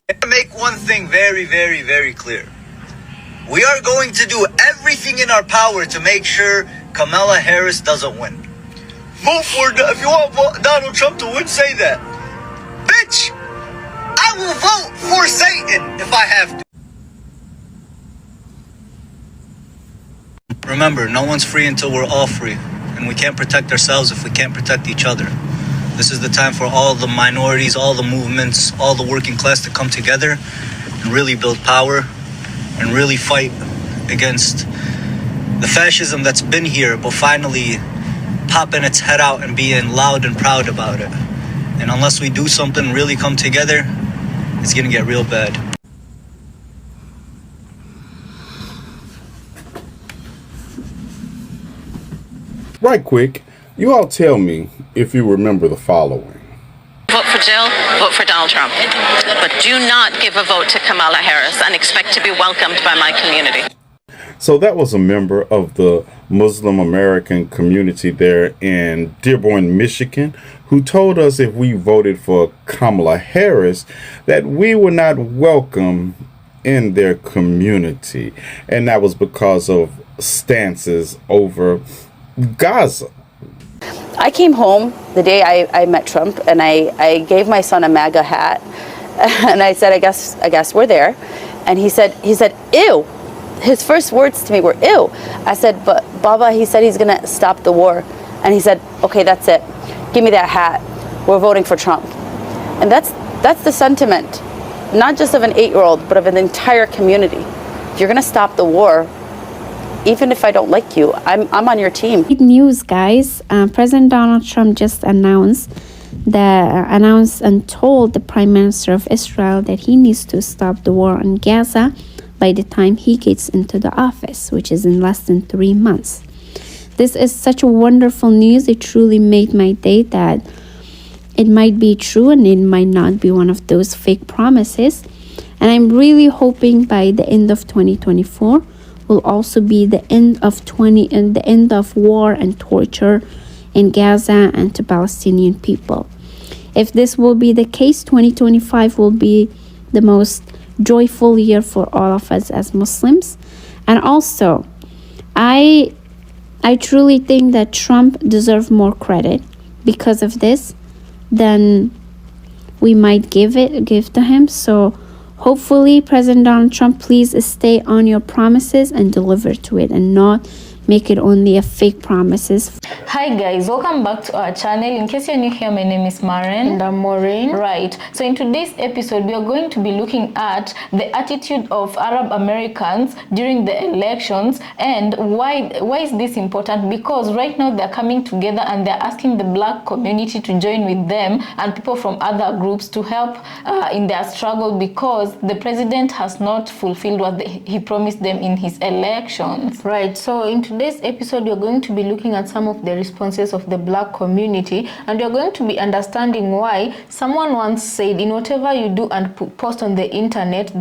To make one thing very, very, very clear. We are going to do everything in our power to make sure Kamala Harris doesn't win. Vote for, if you want Donald Trump to win, say that. Bitch, I will vote for Satan if I have to. Remember, no one's free until we're all free. And we can't protect ourselves if we can't protect each other. This is the time for all the minorities, all the movements, all the working class to come together and really build power and really fight against the fascism that's been here, but finally popping its head out and being loud and proud about it. And unless we do something, really come together, it's gonna get real bad. Right quick, you all tell me if you remember the following. Vote for Jill, vote for Donald Trump. But do not give a vote to Kamala Harris and expect to be welcomed by my community. So that was a member of the Muslim American community there in Dearborn, Michigan, who told us if we voted for Kamala Harris, that we were not welcome in their community. And that was because of stances over Gaza. I came home the day I met Trump, and I gave my son a MAGA hat, and I said, I guess we're there. And he said, ew. His first words to me were, ew. I said, but Baba, he said he's gonna stop the war. And he said, okay, that's it. Give me that hat. We're voting for Trump. And that's the sentiment, not just of an 8-year-old, but of an entire community. If you're gonna stop the war, even if I don't like you, I'm on your team. Good news, guys. President Donald Trump just announced and told the Prime Minister of Israel that he needs to stop the war on Gaza by the time he gets into the office, which is in less than 3 months. This is such a wonderful news. It truly made my day that it might be true and it might not be one of those fake promises. And I'm really hoping by the end of 2024 will also be the end of war and torture in Gaza and to Palestinian people. If this will be the case, 2025 will be the most joyful year for all of us as Muslims. And also, I truly think that Trump deserves more credit because of this than we might give to him. So hopefully, President Donald Trump, please stay on your promises and deliver to it and not make it only a fake promises. Hi guys, welcome back to our channel. In case you're new here, my name is Maren. And I'm Maureen. Right, so in today's episode, we are going to be looking at the attitude of Arab Americans during the elections and why is this important? Because right now they're coming together and they're asking the black community to join with them and people from other groups to help in their struggle because the president has not fulfilled what he promised them in his elections. Right, so in today's episode, you're going to be looking at some of the responses of the black community, and you're going to be understanding why someone once said, in whatever you do and post on the internet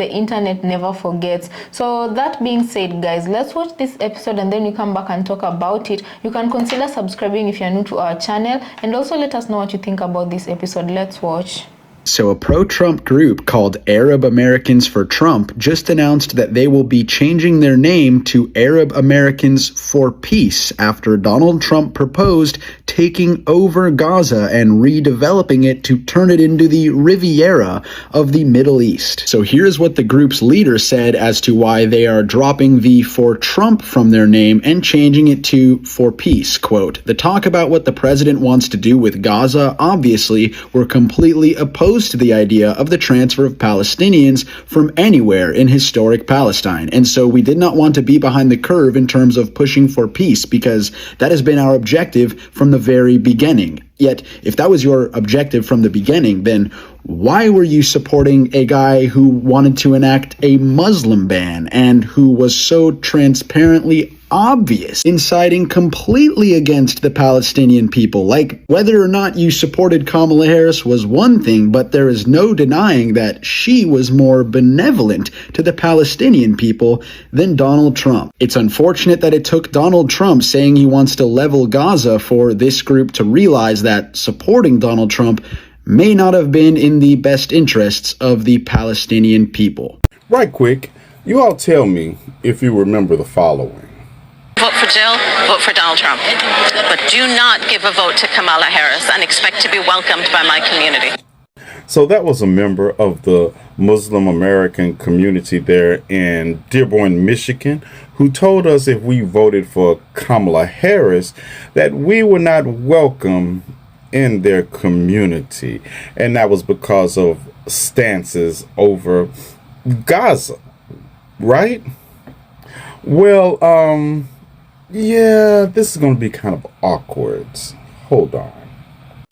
never forgets. So that being said, guys, let's watch this episode and then we come back and talk about it. You can consider subscribing if you're new to our channel, and also let us know what you think about this episode. Let's watch. So a pro-Trump group called Arab Americans for Trump just announced that they will be changing their name to Arab Americans for Peace after Donald Trump proposed taking over Gaza and redeveloping it to turn it into the Riviera of the Middle East. So here's what the group's leader said as to why they are dropping the for Trump from their name and changing it to for peace. Quote, "The talk about what the president wants to do with Gaza, obviously, we're completely opposed to the idea of the transfer of Palestinians from anywhere in historic Palestine. And so we did not want to be behind the curve in terms of pushing for peace because that has been our objective from the very beginning. Yet, if that was your objective from the beginning, then why were you supporting a guy who wanted to enact a Muslim ban and who was so transparently obvious in siding completely against the Palestinian people? Like, whether or not you supported Kamala Harris was one thing, but there is no denying that she was more benevolent to the Palestinian people than Donald Trump. It's unfortunate that it took Donald Trump saying he wants to level Gaza for this group to realize that supporting Donald Trump may not have been in the best interests of the Palestinian people. Right quick, you all tell me if you remember the following. Vote for Jill, vote for Donald Trump. But do not give a vote to Kamala Harris and expect to be welcomed by my community. So that was a member of the Muslim American community there in Dearborn, Michigan, who told us if we voted for Kamala Harris that we were not welcome in their community. And that was because of stances over Gaza, right? Well, yeah, this is going to be kind of awkward. Hold on.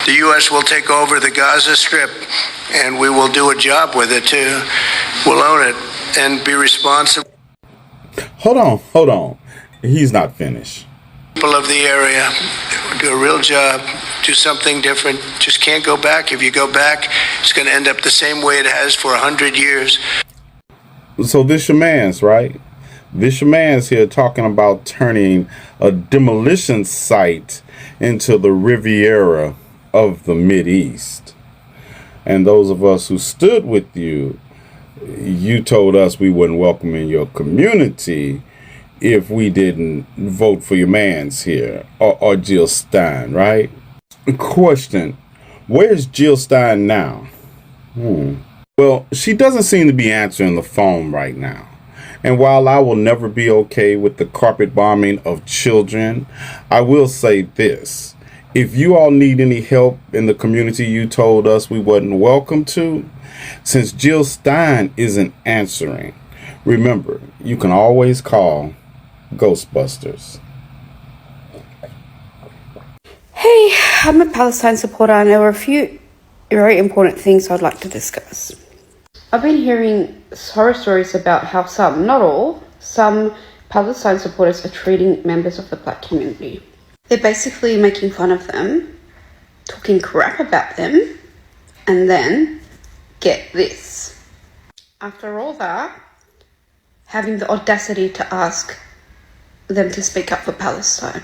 The U.S. will take over the Gaza Strip, and we will do a job with it, too. We'll own it and be responsible. Hold on. He's not finished. People of the area do a real job, do something different. Just can't go back. If you go back, it's going to end up the same way it has for 100 years. So this your man's, right? This your man's here talking about turning a demolition site into the Riviera of the Mideast. And those of us who stood with you, you told us we wouldn't welcome in your community if we didn't vote for your mans here, or Jill Stein, right? Question, where's Jill Stein now? Well, she doesn't seem to be answering the phone right now. And while I will never be okay with the carpet bombing of children, I will say this. If you all need any help in the community you told us we wasn't welcome to, since Jill Stein isn't answering, remember, you can always call Ghostbusters. Hey, I'm a Palestine supporter and there were a few very important things I'd like to discuss. I've been hearing horror stories about how some, not all, some Palestine supporters are treating members of the black community. They're basically making fun of them, talking crap about them, and then, get this, after all that, having the audacity to ask them to speak up for Palestine.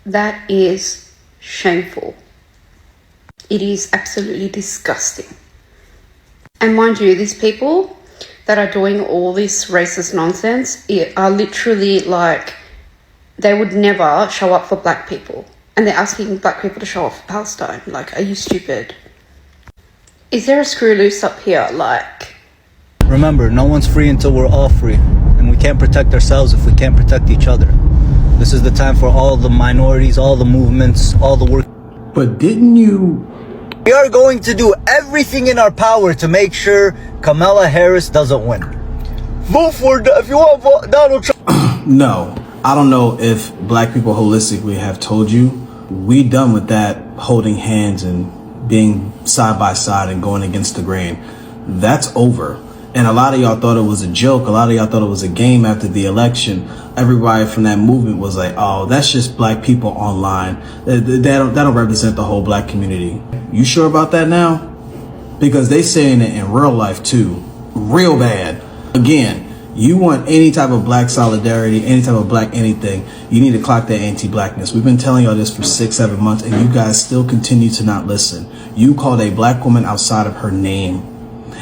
That is shameful. It is absolutely disgusting. And mind you, these people that are doing all this racist nonsense are literally like, they would never show up for black people. And they're asking black people to show up for Palestine. Like, are you stupid? Is there a screw loose up here? Like, Remember, no one's free until we're all free. And we can't protect ourselves if we can't protect each other. This is the time for all the minorities, all the movements, all the work. But didn't you... We are going to do everything in our power to make sure Kamala Harris doesn't win. Vote for, if you want, vote Donald Trump. No, I don't know if black people holistically have told you. We done with that holding hands and being side by side and going against the grain. That's over. And a lot of y'all thought it was a joke. A lot of y'all thought it was a game after the election. Everybody from that movement was like, oh, that's just black people online. They don't represent the whole black community. You sure about that now? Because they saying it in real life too. Real bad. Again, you want any type of black solidarity, any type of black anything, you need to clock that anti-blackness. We've been telling y'all this for 6-7 months and you guys still continue to not listen. You called a black woman outside of her name.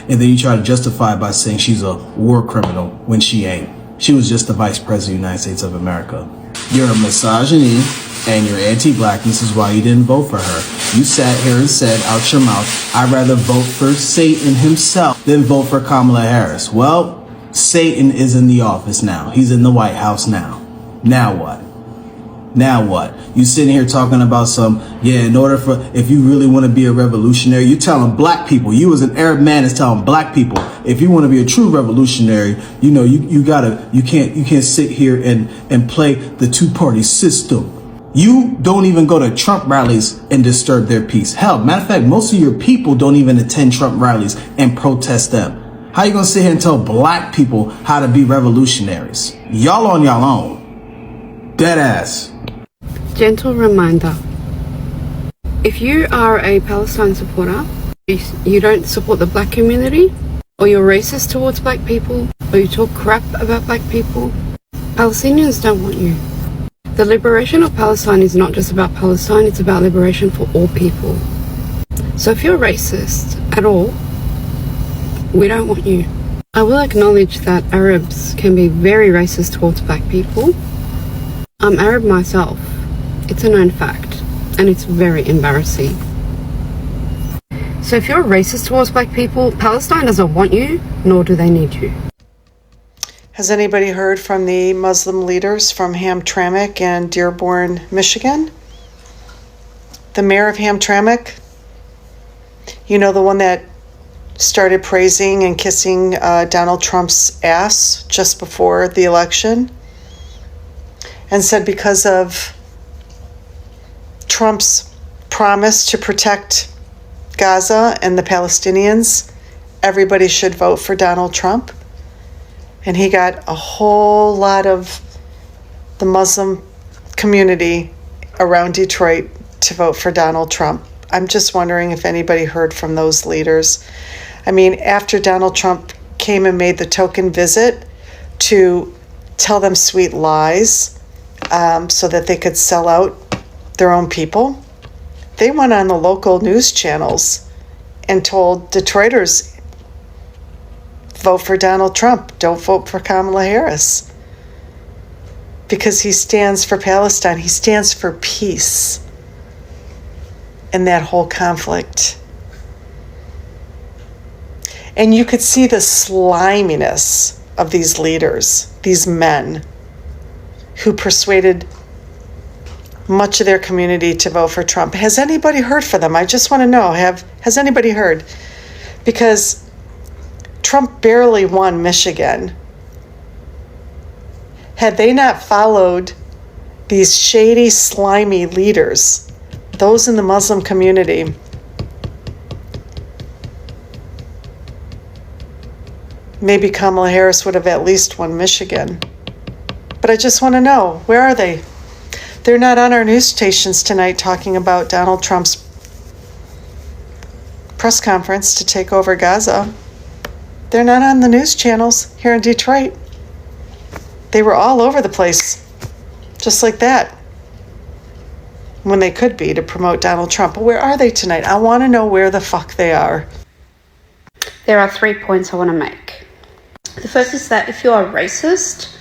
And then you try to justify it by saying she's a war criminal when she ain't. She was just the vice president of the United States of America. You're a misogyny and your anti-blackness is why you didn't vote for her. You sat here and said out your mouth, I'd rather vote for Satan himself than vote for Kamala Harris. Well, Satan is in the office now. He's in the White House now. Now what? Now what? You sitting here talking about in order for, if you really want to be a revolutionary, you telling black people, you as an Arab man is telling black people, if you want to be a true revolutionary, you can't sit here and play the two-party system. You don't even go to Trump rallies and disturb their peace. Hell, matter of fact, most of your people don't even attend Trump rallies and protest them. How you gonna sit here and tell black people how to be revolutionaries? Y'all on y'all own. Dead ass. gentle reminder. If you are a Palestine supporter, you don't support the black community, or you're racist towards black people, or you talk crap about black people, Palestinians don't want you. The liberation of Palestine is not just about Palestine, it's about liberation for all people. So if you're racist at all, we don't want you. I will acknowledge that Arabs can be very racist towards black people. I'm Arab myself. It's a known fact, and it's very embarrassing. So if you're racist towards black people, Palestine doesn't want you, nor do they need you. Has anybody heard from the Muslim leaders from Hamtramck and Dearborn, Michigan? The mayor of Hamtramck, you know, the one that started praising and kissing Donald Trump's ass just before the election, and said because of Trump's promise to protect Gaza and the Palestinians, everybody should vote for Donald Trump. And he got a whole lot of the Muslim community around Detroit to vote for Donald Trump. I'm just wondering if anybody heard from those leaders. I mean, after Donald Trump came and made the token visit to tell them sweet lies so that they could sell out their own people, they went on the local news channels and told Detroiters, vote for Donald Trump, don't vote for Kamala Harris. Because he stands for Palestine, he stands for peace in that whole conflict. And you could see the sliminess of these leaders, these men who persuaded much of their community to vote for Trump. Has anybody heard from them? I just want to know, has anybody heard? Because Trump barely won Michigan. Had they not followed these shady, slimy leaders, those in the Muslim community, maybe Kamala Harris would have at least won Michigan. But I just want to know, where are they? They're not on our news stations tonight talking about Donald Trump's press conference to take over Gaza. They're not on the news channels here in Detroit. They were all over the place, just like that, when they could be to promote Donald Trump. But where are they tonight? I want to know where the fuck they are. There are 3 points I want to make. The first is that if you are racist,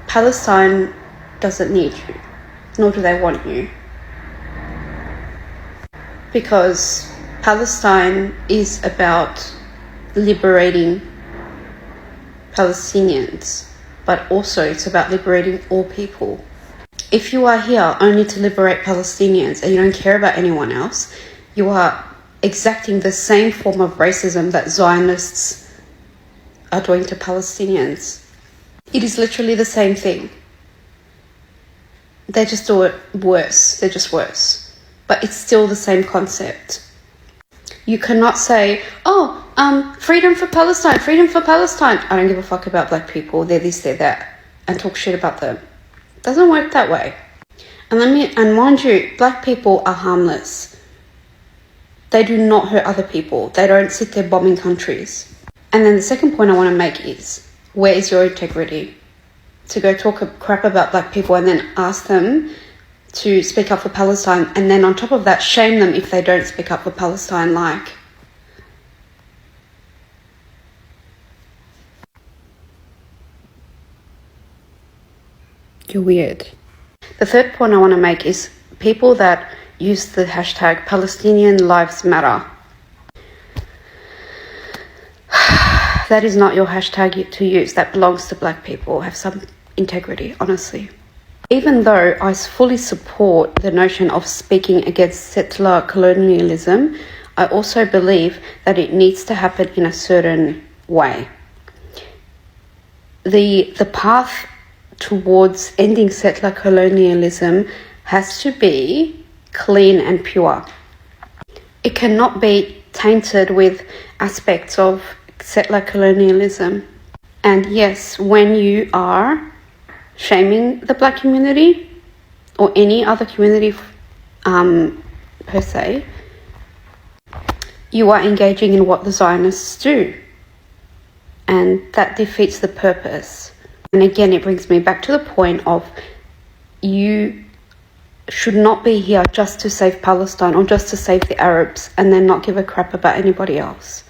Palestine doesn't need you, nor do they want you. Because Palestine is about liberating Palestinians, but also it's about liberating all people. If you are here only to liberate Palestinians and you don't care about anyone else, you are exacting the same form of racism that Zionists are doing to Palestinians. It is literally the same thing. They just do it worse. They're just worse. But it's still the same concept. You cannot say, freedom for Palestine, freedom for Palestine. I don't give a fuck about black people. They're this, they're that. And talk shit about them. It doesn't work that way. And mind you, black people are harmless. They do not hurt other people. They don't sit there bombing countries. And then the second point I want to make is, where is your integrity? To go talk crap about black people and then ask them to speak up for Palestine, and then on top of that, shame them if they don't speak up for Palestine, like. You're weird. The third point I want to make is people that use the hashtag Palestinian Lives Matter. That is not your hashtag to use. That belongs to black people. Have some integrity, honestly. Even though I fully support the notion of speaking against settler colonialism, I also believe that it needs to happen in a certain way. The path towards ending settler colonialism has to be clean and pure. It cannot be tainted with aspects of settler colonialism. And yes, when you are shaming the black community or any other community per se, you are engaging in what the Zionists do, and that defeats the purpose. And again, it brings me back to the point of you should not be here just to save Palestine or just to save the Arabs and then not give a crap about anybody else.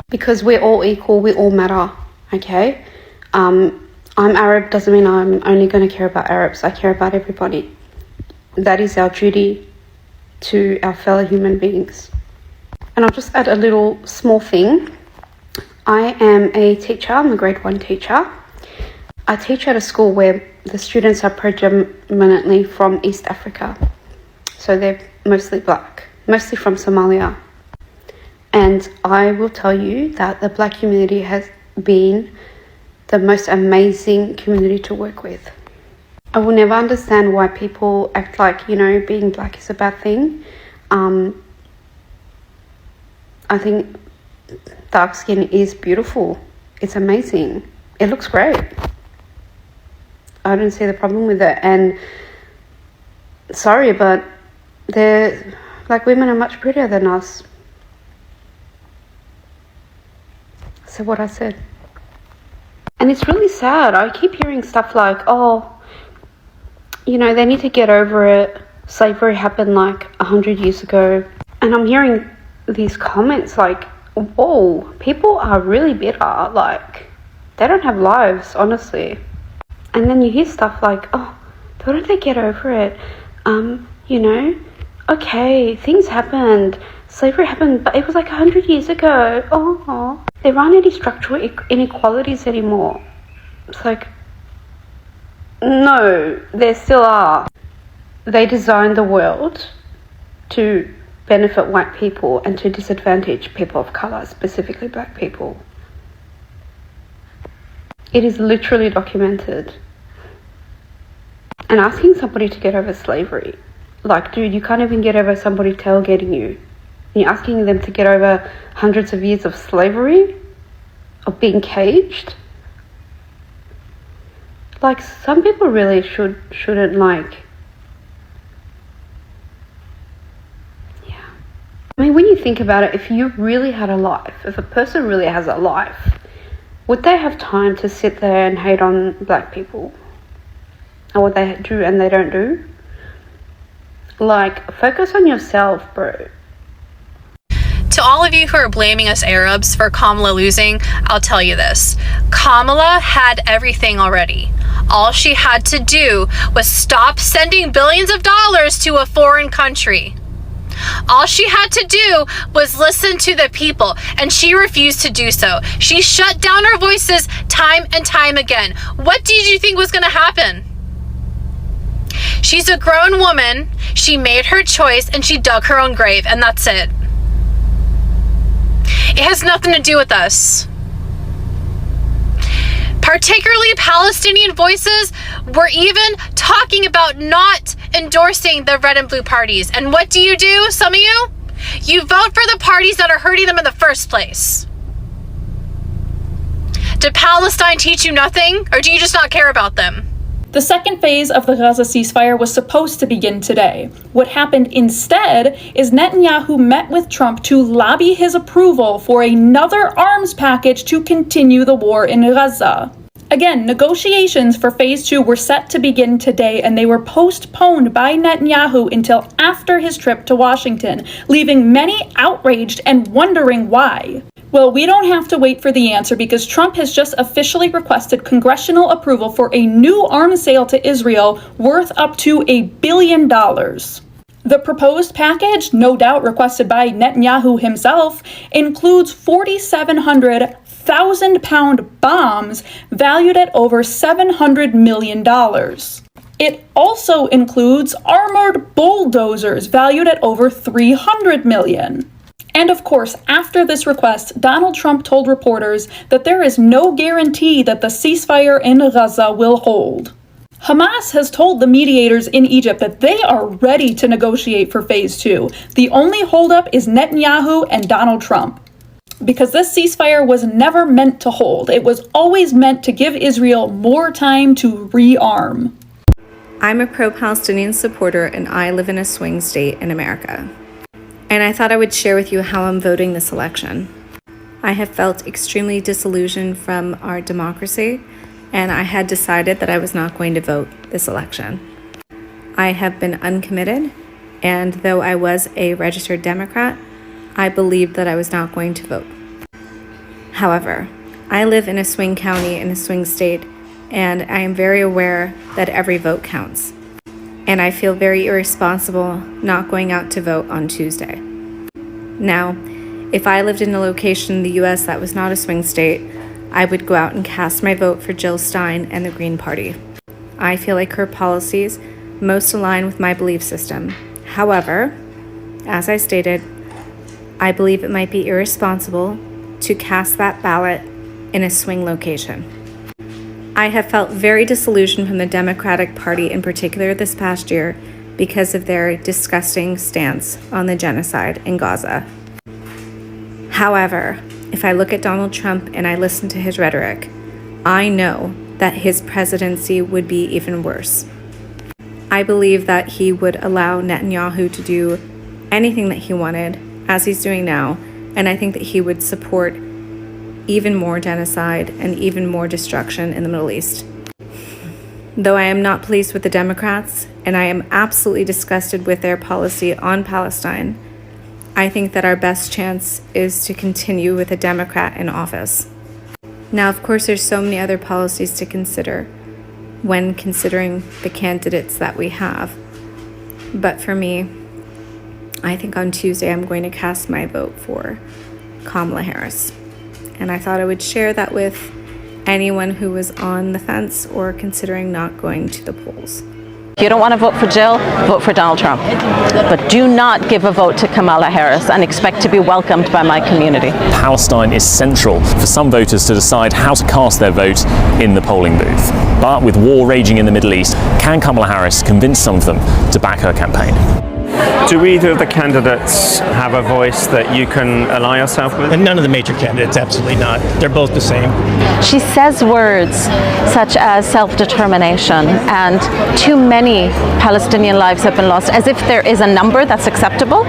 Because we're all equal, we all matter, okay? I'm Arab doesn't mean I'm only going to care about Arabs. I care about everybody. That is our duty to our fellow human beings. And I'll just add a little small thing. I am a teacher, I'm a grade 1 teacher. I teach at a school where the students are predominantly from East Africa. So they're mostly black, mostly from Somalia. And I will tell you that the black community has been the most amazing community to work with. I will never understand why people act like, being black is a bad thing. I think dark skin is beautiful. It's amazing. It looks great. I don't see the problem with it. And sorry, but black women are much prettier than us. So what I said. And it's really sad. I keep hearing stuff like, they need to get over it. Slavery happened like 100 years ago. And I'm hearing these comments like, whoa, people are really bitter. Like, they don't have lives, honestly. And then you hear stuff like, why don't they get over it? Okay, things happened. Slavery happened, but it was like 100 years ago. There aren't any structural inequalities anymore. It's like, no, there still are. They designed the world to benefit white people and to disadvantage people of colour, specifically black people. It is literally documented. And asking somebody to get over slavery, like, dude, you can't even get over somebody tailgating you. You're asking them to get over hundreds of years of slavery, of being caged. Like, some people really shouldn't like. Yeah. I mean, when you think about it, if you really had a life, if a person really has a life, would they have time to sit there and hate on black people? And what they do and they don't do? Like, focus on yourself, bro. To all of you who are blaming us Arabs for Kamala losing, I'll tell you this. Kamala had everything already. All she had to do was stop sending billions of dollars to a foreign country. All she had to do was listen to the people, and she refused to do so. She shut down our voices time and time again. What did you think was going to happen? She's a grown woman. She made her choice, and she dug her own grave, and that's it. It has nothing to do with us. Particularly Palestinian voices were even talking about not endorsing the red and blue parties. And what do? Some of you? You vote for the parties that are hurting them in the first place. Did Palestine teach you nothing, or do you just not care about them? The second phase of the Gaza ceasefire was supposed to begin today. What happened instead is Netanyahu met with Trump to lobby his approval for another arms package to continue the war in Gaza. Again, negotiations for phase 2 were set to begin today, and they were postponed by Netanyahu until after his trip to Washington, leaving many outraged and wondering why. Well, we don't have to wait for the answer because Trump has just officially requested congressional approval for a new arms sale to Israel worth up to $1 billion. The proposed package, no doubt requested by Netanyahu himself, includes 4,700 1,000-pound bombs valued at over $700 million. It also includes armored bulldozers valued at over $300 million. And of course, after this request, Donald Trump told reporters that there is no guarantee that the ceasefire in Gaza will hold. Hamas has told the mediators in Egypt that they are ready to negotiate for phase 2. The only holdup is Netanyahu and Donald Trump. Because this ceasefire was never meant to hold. It was always meant to give Israel more time to rearm. I'm a pro-Palestinian supporter and I live in a swing state in America. And I thought I would share with you how I'm voting this election. I have felt extremely disillusioned from our democracy and I had decided that I was not going to vote this election. I have been uncommitted, and though I was a registered Democrat, I believed that I was not going to vote. However, I live in a swing county in a swing state, and I am very aware that every vote counts. And I feel very irresponsible not going out to vote on Tuesday. Now, if I lived in a location in the US that was not a swing state, I would go out and cast my vote for Jill Stein and the Green Party. I feel like her policies most align with my belief system. However, as I stated, I believe it might be irresponsible to cast that ballot in a swing location. I have felt very disillusioned from the Democratic Party in particular this past year because of their disgusting stance on the genocide in Gaza. However, if I look at Donald Trump and I listen to his rhetoric, I know that his presidency would be even worse. I believe that he would allow Netanyahu to do anything that he wanted, as he's doing now, and I think that he would support even more genocide and even more destruction in the Middle East. Though I am not pleased with the Democrats, and I am absolutely disgusted with their policy on Palestine, I think that our best chance is to continue with a Democrat in office. Now, of course, there's so many other policies to consider when considering the candidates that we have. But for me, I think on Tuesday I'm going to cast my vote for Kamala Harris. And I thought I would share that with anyone who was on the fence or considering not going to the polls. If you don't want to vote for Jill, vote for Donald Trump. But do not give a vote to Kamala Harris and expect to be welcomed by my community. Palestine is central for some voters to decide how to cast their vote in the polling booth. But with war raging in the Middle East, can Kamala Harris convince some of them to back her campaign? Do either of the candidates have a voice that you can ally yourself with? And none of the major candidates, absolutely not. They're both the same. She says words such as self-determination, and too many Palestinian lives have been lost, as if there is a number that's acceptable.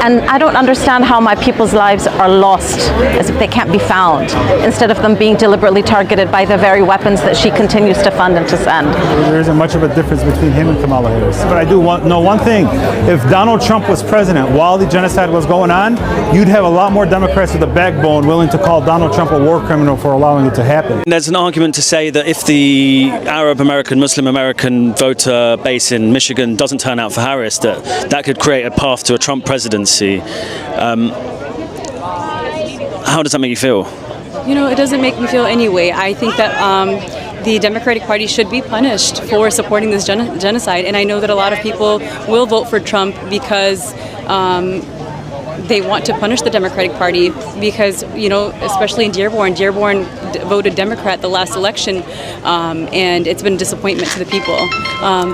And I don't understand how my people's lives are lost, as if they can't be found, instead of them being deliberately targeted by the very weapons that she continues to fund and to send. There isn't much of a difference between him and Kamala Harris. But I do know one thing. If Donald Trump was president while the genocide was going on, you'd have a lot more Democrats with a backbone willing to call Donald Trump a war criminal for allowing it to happen. There's an argument to say that if the Arab American, Muslim American voter base in Michigan doesn't turn out for Harris, that could create a path to a Trump presidency. How does that make you feel? You know, it doesn't make me feel any way. I think that the Democratic Party should be punished for supporting this genocide. And I know that a lot of people will vote for Trump because they want to punish the Democratic Party because, you know, especially in Dearborn voted Democrat the last election, and it's been a disappointment to the people.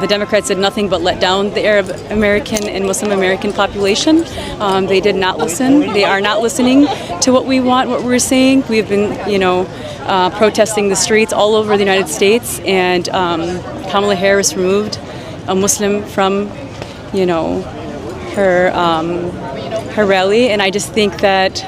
The Democrats did nothing but let down the Arab American and Muslim American population. They did not listen. They are not listening to what we want, what we're saying. We've been, you know, protesting the streets all over the United States, and Kamala Harris removed a Muslim from, you know, her rally, and I just think that,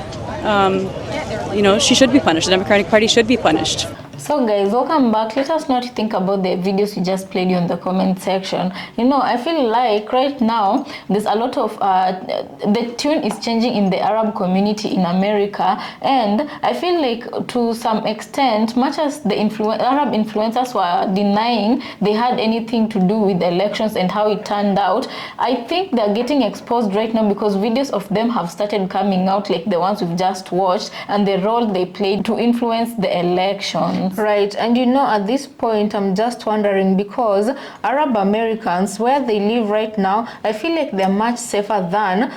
you know, she should be punished. The Democratic Party should be punished. So guys, welcome back. Let us know what you think about the videos you just played in the comment section. You know, I feel like right now there's a lot of the tune is changing in the Arab community in America, and I feel like to some extent, much as the Arab influencers were denying they had anything to do with the elections and how it turned out, I think they're getting exposed right now because videos of them have started coming out, like the ones we've just watched, and the role they played to influence the elections. Right, and you know, at this point I'm just wondering, because Arab Americans, where they live right now, I feel like they're much safer than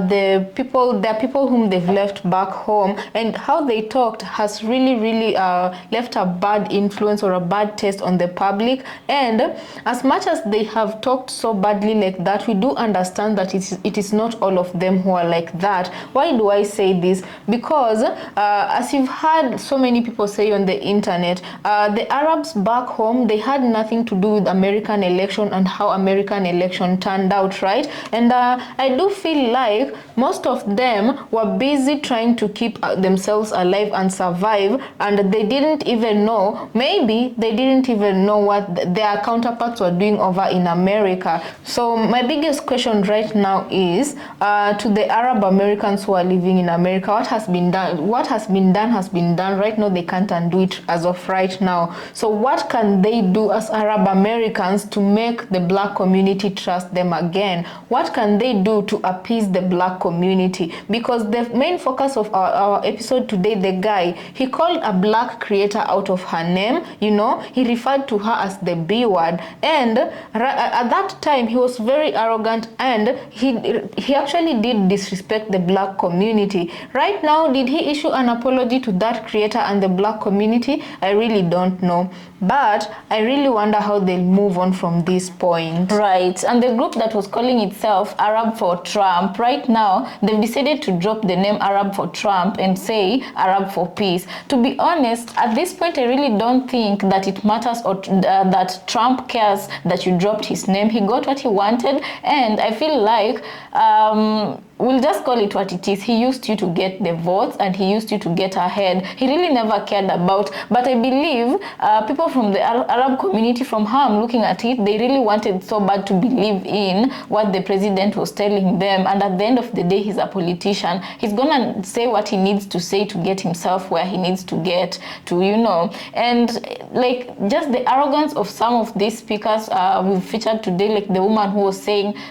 the people whom they've left back home, and how they talked has really left a bad influence or a bad taste on the public. And as much as they have talked so badly like that, we do understand that it is not all of them who are like that. Why do I say this? Because as you've heard so many people say on the internet, internet. The Arabs back home, they had nothing to do with American election and how American election turned out, right? And I do feel like most of them were busy trying to keep themselves alive and survive, and they didn't even know, maybe they didn't even know what their counterparts were doing over in America. So my biggest question right now is to the Arab Americans who are living in America, what has been done? What has been done has been done. Right now they can't undo it as of right now. So what can they do as Arab Americans to make the black community trust them again? What can they do to appease the black community? Because the main focus of our episode today, the guy, he called a black creator out of her name, you know, he referred to her as the B word, and at that time he was very arrogant, and he actually did disrespect the black community. Right now, did he issue an apology to that creator and the black community? I really don't know, but I really wonder how they'll move on from this point. Right, and the group that was calling itself Arab for Trump, right now they've decided to drop the name Arab for Trump and say Arab for peace. To be honest, at this point I really don't think that it matters or that Trump cares that you dropped his name. He got what he wanted, and I feel like we'll just call it what it is. He used you to get the votes and he used you to get ahead. He really never cared about, but I believe people from the Arab community, from how I'm looking at it, they really wanted so bad to believe in what the president was telling them, and at the end of the day, he's a politician. He's gonna say what he needs to say to get himself where he needs to get to, you know. And like just the arrogance of some of these speakers we've featured today, like the woman who was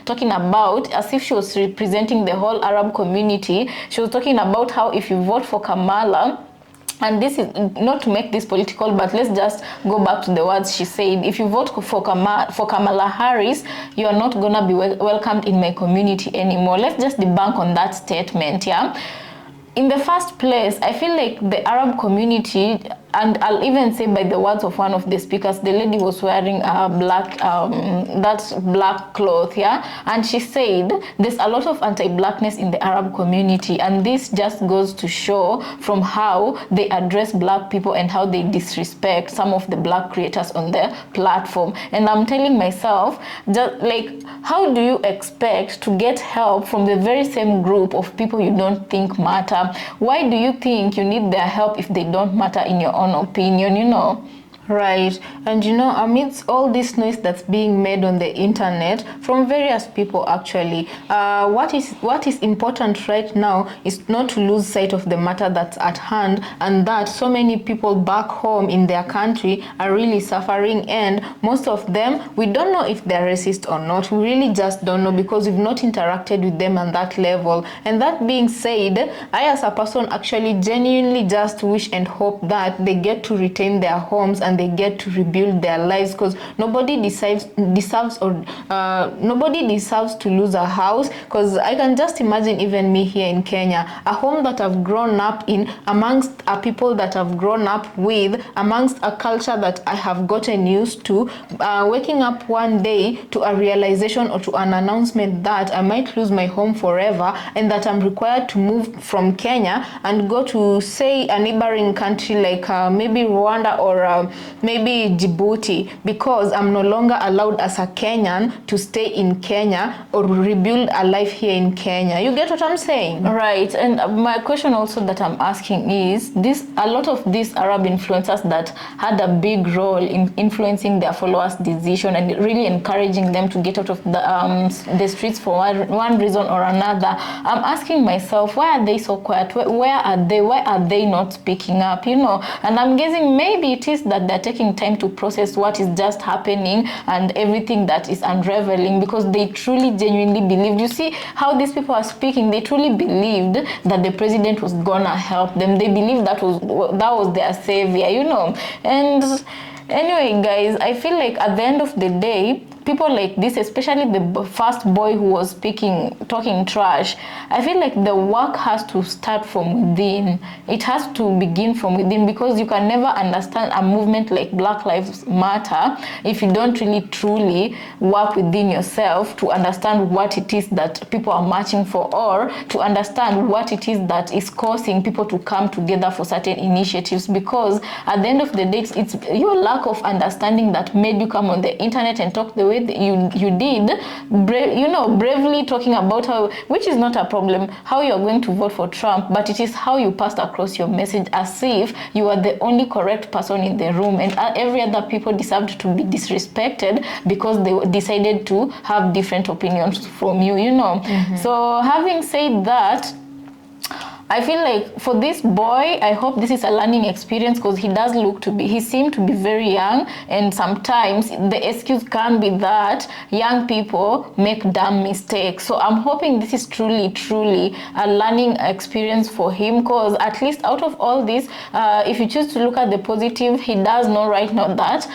talking about as if she was representing the whole Arab community. She was talking about how if you vote for Kamala, and this is not to make this political, but let's just go back to the words she said. If you vote for Kamala Harris, you are not gonna be welcomed in my community anymore. Let's just debunk on that statement, yeah? In the first place, I feel like the Arab community, and I'll even say by the words of one of the speakers, the lady was wearing a black, that black cloth, yeah? And she said there's a lot of anti-blackness in the Arab community, and this just goes to show from how they address black people and how they disrespect some of the black creators on their platform. And I'm telling myself, just like, how do you expect to get help from the very same group of people you don't think matter? Why do you think you need their help if they don't matter in your own opinion, you know? Right, and you know, amidst all this noise that's being made on the internet from various people, actually, what is important right now is not to lose sight of the matter that's at hand, and that so many people back home in their country are really suffering, and most of them, we don't know if they're racist or not. We really just don't know because we've not interacted with them on that level. And that being said, I as a person actually genuinely just wish and hope that they get to retain their homes and they get to rebuild their lives, because nobody deserves to lose a house. Because I can just imagine even me here in Kenya, a home that I've grown up in, amongst a people that I've grown up with, amongst a culture that I have gotten used to, waking up one day to a realization or to an announcement that I might lose my home forever and that I'm required to move from Kenya and go to, say, a neighboring country like maybe Rwanda or maybe Djibouti, because I'm no longer allowed as a Kenyan to stay in Kenya or rebuild a life here in Kenya. You get what I'm saying? Right. And my question also that I'm asking is, a lot of these Arab influencers that had a big role in influencing their followers' decision and really encouraging them to get out of the streets for one reason or another, I'm asking myself, why are they so quiet? Where are they? Why are they not speaking up? You know, and I'm guessing maybe it is that they're taking time to process what is just happening and everything that is unraveling, because they truly genuinely believed. You see how these people are speaking, they truly believed that the president was gonna help them. They believed that was their savior, you know. And anyway, guys, I feel like at the end of the day, people like this, especially the first boy who was talking trash, I feel like the work has to start from within. It has to begin from within, because you can never understand a movement like Black Lives Matter if you don't really truly work within yourself to understand what it is that people are marching for, or to understand what it is that is causing people to come together for certain initiatives. Because at the end of the day, it's your lack of understanding that made you come on the internet and talk the way that you did, bravely talking about how, which is not a problem, how you're going to vote for Trump, but it is how you passed across your message as if you are the only correct person in the room, and every other people deserved to be disrespected because they decided to have different opinions from you, So having said that, I feel like for this boy, I hope this is a learning experience, because he seemed to be very young, and sometimes the excuse can be that young people make dumb mistakes. So I'm hoping this is truly a learning experience for him, because at least out of all this, if you choose to look at the positive, he does know right now that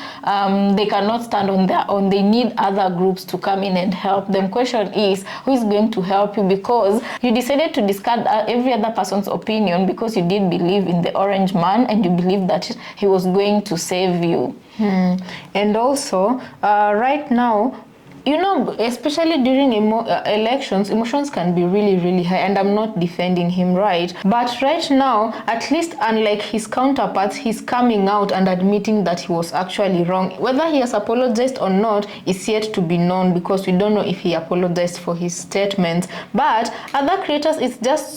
they cannot stand on their own. They need other groups to come in and help them. Question is, who is going to help you? Because you decided to discard every other person's opinion because you did believe in the orange man, and you believe that he was going to save you. And also, right now, especially during elections, emotions can be really high, and I'm not defending him, right? But right now, at least unlike his counterparts, he's coming out and admitting that he was actually wrong. Whether he has apologized or not is yet to be known, because we don't know if he apologized for his statements. But other creators, it's just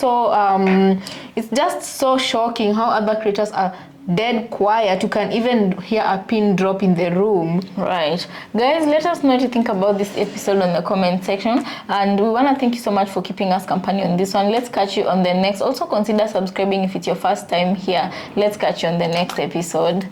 so shocking how other creators are dead quiet. You can even hear a pin drop in the room. Right, guys, let us know what you think about this episode on the comment section, and we want to thank you so much for keeping us company on this one. Let's catch you on the next. Also consider subscribing if it's your first time here. Let's catch you on the next episode.